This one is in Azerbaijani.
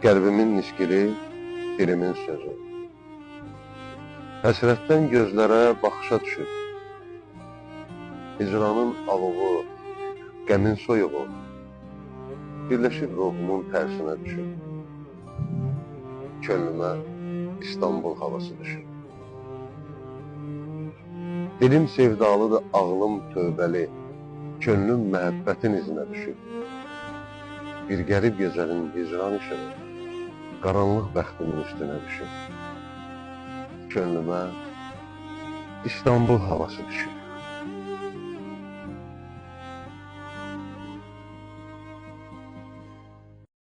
Qəlbimin niskili, dilimin sözü. Həsrətdən gözlərə baxışa düşür. Hicranın alovu, qəmin soyuğu, birləşir ruhumun tərsinə düşür. Könlümə İstanbul havası düşür. Dilim sevdalıdır, ağlım tövbəli, könlüm məhəbbətin izinə düşür. Bir qərib gecənin hicran işığı, qaranlıq bəxtimin üstünə düşür. Könlümə İstanbul havası düşür.